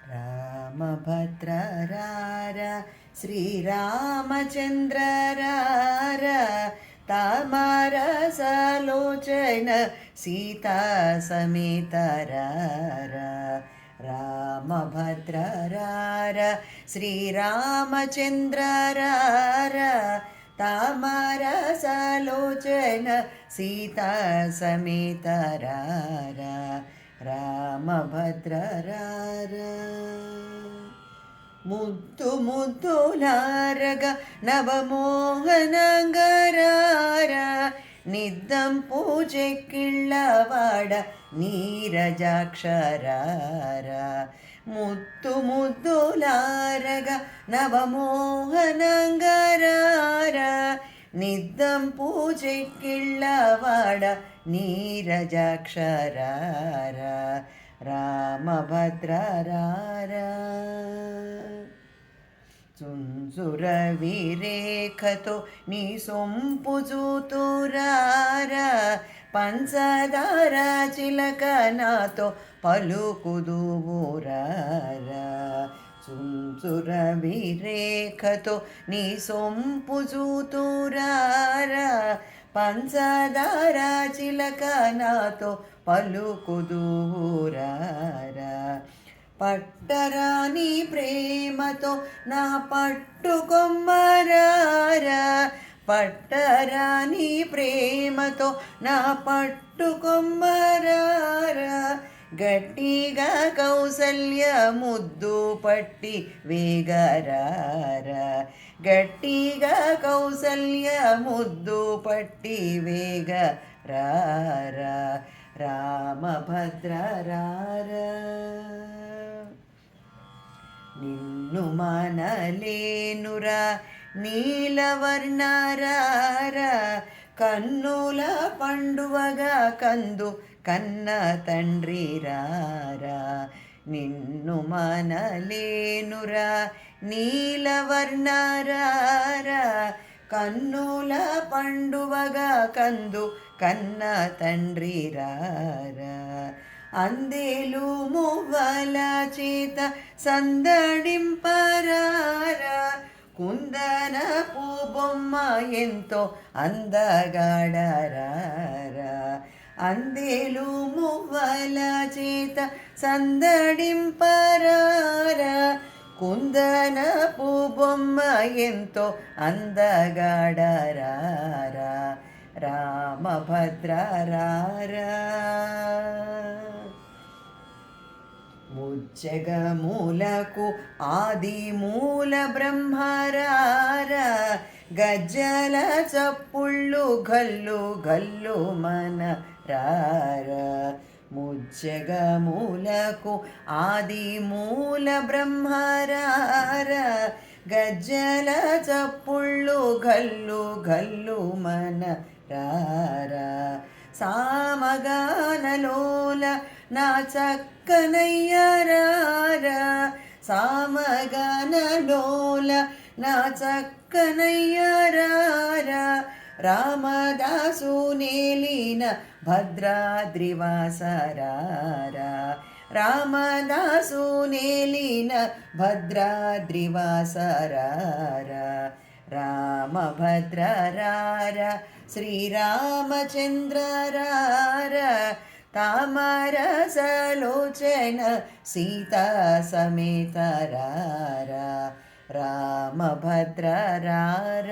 ರಾಮಭದ್ರ ರಾರ ಶ್ರೀರಾಮಚಂದ್ರ ರಾರ ತಾಮರ ಸಲೋಚನ ಸೀತಾ ಸಮೇತ ರಾರ ರಾಮಭದ್ರ ರಾರ ಶ್ರೀರಾಮಚಂದ್ರ ರಾರ ತಾಮರ ಸಲೋಚನ ಸೀತಾ ಸಮೇತ ರಾರ ರಾಮಭದ್ರ ರಾರ ಮುದ್ದು ಮುದ್ದುಲಾರಗ ನವಮೋಹನಂಗರಾರ ನಿದ್ದಂ ಪೂಜೆ ಕಿಳ್ಳವಾಡ ನೀರಜಾಕ್ಷರಾರ ಮುದ್ದು ಮುದ್ದುಲಾರಗ ನವಮೋಹನಂಗರಾರ ನಿದ್ದಂ ಪೂಜೆ ಕಿಳ್ಳವಾಡ ನೀರಜಾಕ್ಷರಾರ ರಾಮಭದ್ರ ರಾರ ಸುಂಸುರ ವಿರೇಖತೋ ನೀ ಸೊಂಪು ಜೂತುರಾರ పంచదార చిలక నాతో పలుకుదు ఊరార సుంసుర విరేఖతో నీ సొంపు జూతురార పంచదార చిలక నాతో పలుకుదు ఊరార పట్టరాని ప్రేమతో నా పట్టుకొమ్మరార పట్టరాని ప్రేమతో నా పట్టుకొమ్మరార గట్టిగా కౌసల్య ముద్దు పట్టి వేగరార గట్టిగా కౌసల్య ముద్దు పట్టి వేగరార రామభద్ర రార నిన్ను మనలేనురా నీలవర్ణరార కన్నుల పండువగా కందు కన్న తండ్రి రారా నిన్ను మనలేనురా నీలవర్ణరార కన్నుల పండువగా కందు కన్న తండ్రి రారా అందేలు మువ్వల చేత సందడింపరార కుందనపు బొమ్మ ఎంతో అందగాడరార అందేలు మువ్వల చేత సందడింపరార కుందనపు బొమ్మ ఎంతో అందగాడరార రామభద్ర రార ముజ్జగమూలకు ఆది మూల బ్రహ్మరార గజ్జల చప్పుళ్ళు గల్లు గల్లు మన రార ముజ్జగమూలకు ఆది మూల బ్రహ్మరార గజ్జల చప్పుళ్ళు గల్లు గల్లు మన రార సామగానలోల నా చక్కనయ్యరార సామగానలోల నా చక్కనయ్యరార రామదాసు నేలిన భద్రాద్రివాసరార రామదాసు నేలిన భద్రాద్రివాసరార రామభద్ర రార శ్రీరామచంద్ర రార తామర సలోచన సీతా సమేత రార రామభద్ర రార